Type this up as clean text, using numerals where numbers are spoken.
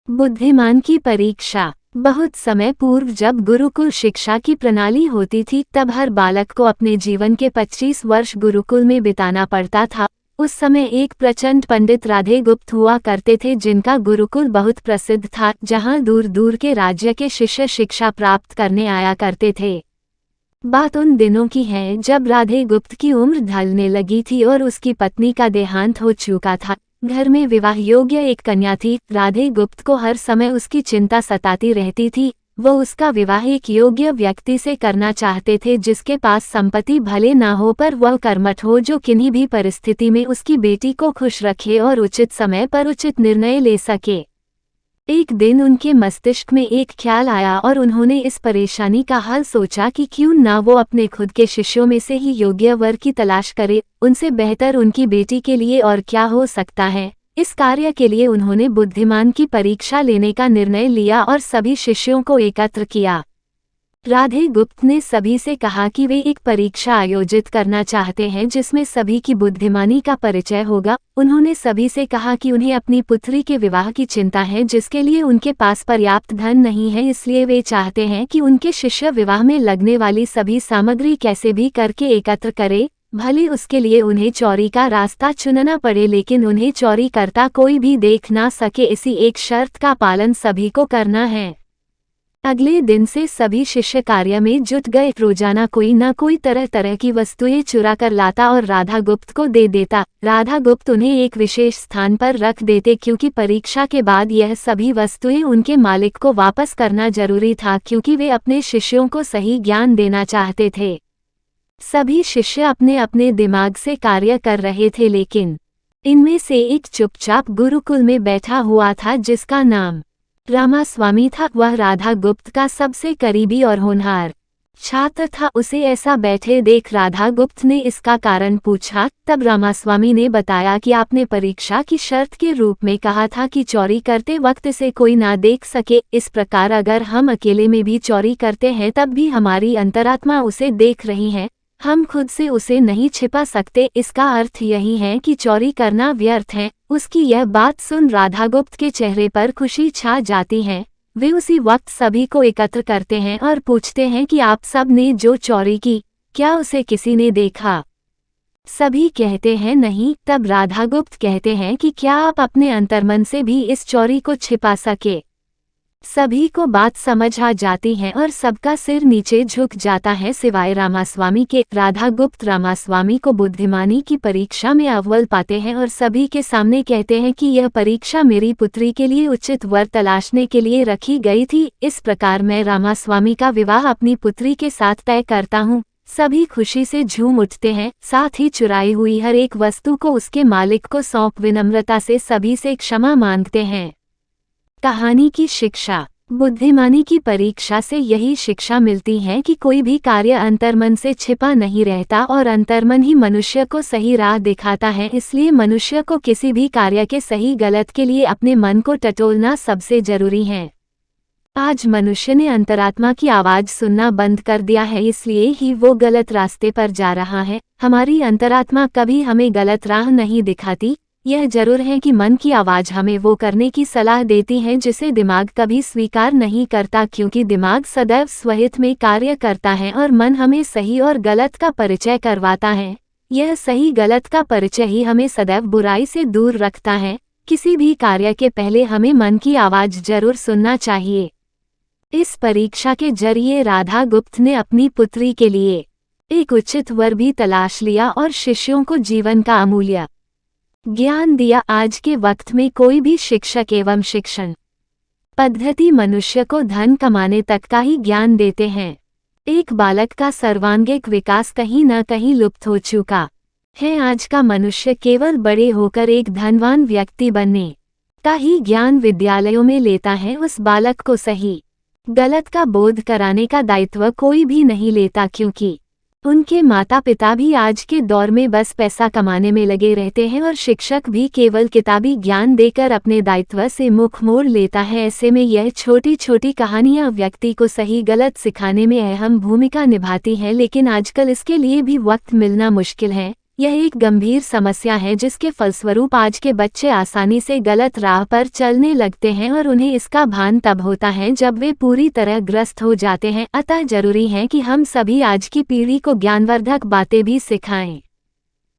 बुद्धिमान की परीक्षा। बहुत समय पूर्व जब गुरुकुल शिक्षा की प्रणाली होती थी तब हर बालक को अपने जीवन के 25 वर्ष गुरुकुल में बिताना पड़ता था। उस समय एक प्रचंड पंडित राधे गुप्त हुआ करते थे जिनका गुरुकुल बहुत प्रसिद्ध था, जहां दूर दूर के राज्य के शिष्य शिक्षा प्राप्त करने आया करते थे। बात उन दिनों की है जब राधे गुप्त की उम्र ढलने लगी थी और उसकी पत्नी का देहांत हो चुका था। घर में विवाह योग्य एक कन्या थी। राधे गुप्त को हर समय उसकी चिंता सताती रहती थी। वो उसका विवाह एक योग्य व्यक्ति से करना चाहते थे जिसके पास संपत्ति भले ना हो पर वह कर्मठ हो, जो किन्हीं भी परिस्थिति में उसकी बेटी को खुश रखे और उचित समय पर उचित निर्णय ले सके। एक दिन उनके मस्तिष्क में एक ख्याल आया और उन्होंने इस परेशानी का हल सोचा कि क्यों ना वो अपने खुद के शिष्यों में से ही योग्य वर की तलाश करे। उनसे बेहतर उनकी बेटी के लिए और क्या हो सकता है। इस कार्य के लिए उन्होंने बुद्धिमान की परीक्षा लेने का निर्णय लिया और सभी शिष्यों को एकत्र किया। राधे गुप्त ने सभी से कहा कि वे एक परीक्षा आयोजित करना चाहते हैं जिसमें सभी की बुद्धिमानी का परिचय होगा। उन्होंने सभी से कहा कि उन्हें अपनी पुत्री के विवाह की चिंता है जिसके लिए उनके पास पर्याप्त धन नहीं है, इसलिए वे चाहते हैं कि उनके शिष्य विवाह में लगने वाली सभी सामग्री कैसे भी करके एकत्र करे। भले उसके लिए उन्हें चोरी का रास्ता चुनना पड़े, लेकिन उन्हें चोरी करता कोई भी देख ना सके, इसी एक शर्त का पालन सभी को करना है। अगले दिन से सभी शिष्य कार्य में जुट गए। रोजाना कोई न कोई तरह तरह की वस्तुएं चुरा कर लाता और राधा गुप्त को दे देता। राधा गुप्त उन्हें एक विशेष स्थान पर रख देते क्योंकि परीक्षा के बाद यह सभी वस्तुएं उनके मालिक को वापस करना जरूरी था, क्योंकि वे अपने शिष्यों को सही ज्ञान देना चाहते थे। सभी शिष्य अपने अपने दिमाग से कार्य कर रहे थे, लेकिन इनमें से एक चुपचाप गुरुकुल में बैठा हुआ था जिसका नाम रामास्वामी था। वह राधा गुप्त का सबसे करीबी और होनहार छात्र था। उसे ऐसा बैठे देख राधा गुप्त ने इसका कारण पूछा। तब रामास्वामी ने बताया कि आपने परीक्षा की शर्त के रूप में कहा था कि चोरी करते वक्त इसे कोई ना देख सके। इस प्रकार अगर हम अकेले में भी चोरी करते हैं तब भी हमारी अंतरात्मा उसे देख रही है, हम खुद से उसे नहीं छिपा सकते। इसका अर्थ यही है कि चोरी करना व्यर्थ है। उसकी यह बात सुन राधा गुप्त के चेहरे पर खुशी छा जाती है। वे उसी वक्त सभी को एकत्र करते हैं और पूछते हैं कि आप सब ने जो चोरी की, क्या उसे किसी ने देखा? सभी कहते हैं नहीं। तब राधा गुप्त कहते हैं कि क्या आप अपने अंतर्मन से भी इस चोरी को छिपा सके? सभी को बात समझ आ जाती है और सबका सिर नीचे झुक जाता है सिवाय रामास्वामी के। राधा गुप्त रामास्वामी को बुद्धिमानी की परीक्षा में अव्वल पाते हैं और सभी के सामने कहते हैं कि यह परीक्षा मेरी पुत्री के लिए उचित वर तलाशने के लिए रखी गई थी। इस प्रकार मैं रामास्वामी का विवाह अपनी पुत्री के साथ तय करता हूँ। सभी खुशी से झूम उठते हैं, साथ ही चुराई हुई हर एक वस्तु को उसके मालिक को सौंप विनम्रता से सभी से क्षमा मांगते हैं। कहानी की शिक्षा। बुद्धिमानी की परीक्षा से यही शिक्षा मिलती है कि कोई भी कार्य अंतर्मन से छिपा नहीं रहता और अंतर्मन ही मनुष्य को सही राह दिखाता है। इसलिए मनुष्य को किसी भी कार्य के सही गलत के लिए अपने मन को टटोलना सबसे जरूरी है। आज मनुष्य ने अंतरात्मा की आवाज सुनना बंद कर दिया है, इसलिए ही वो गलत रास्ते पर जा रहा है। हमारी अंतरात्मा कभी हमें गलत राह नहीं दिखाती। यह जरूर है कि मन की आवाज हमें वो करने की सलाह देती है जिसे दिमाग कभी स्वीकार नहीं करता, क्योंकि दिमाग सदैव स्वहित में कार्य करता है और मन हमें सही और गलत का परिचय करवाता है। यह सही गलत का परिचय ही हमें सदैव बुराई से दूर रखता है। किसी भी कार्य के पहले हमें मन की आवाज जरूर सुनना चाहिए। इस परीक्षा के जरिए राधा गुप्त ने अपनी पुत्री के लिए एक उचित वर भी तलाश लिया और शिष्यों को जीवन का अमूल्य ज्ञान दिया। आज के वक्त में कोई भी शिक्षक एवं शिक्षण पद्धति मनुष्य को धन कमाने तक का ही ज्ञान देते हैं। एक बालक का सर्वांगीण विकास कहीं न कहीं लुप्त हो चुका है। आज का मनुष्य केवल बड़े होकर एक धनवान व्यक्ति बनने का ही ज्ञान विद्यालयों में लेता है। उस बालक को सही गलत का बोध कराने का दायित्व कोई भी नहीं लेता, क्योंकि उनके माता पिता भी आज के दौर में बस पैसा कमाने में लगे रहते हैं और शिक्षक भी केवल किताबी ज्ञान देकर अपने दायित्व से मुख मोड़ लेता है। ऐसे में यह छोटी छोटी कहानियां व्यक्ति को सही गलत सिखाने में अहम भूमिका निभाती हैं, लेकिन आजकल इसके लिए भी वक्त मिलना मुश्किल है। यह एक गंभीर समस्या है जिसके फलस्वरूप आज के बच्चे आसानी से गलत राह पर चलने लगते हैं और उन्हें इसका भान तब होता है जब वे पूरी तरह ग्रस्त हो जाते हैं। अतः जरूरी है कि हम सभी आज की पीढ़ी को ज्ञानवर्धक बातें भी सिखाएं।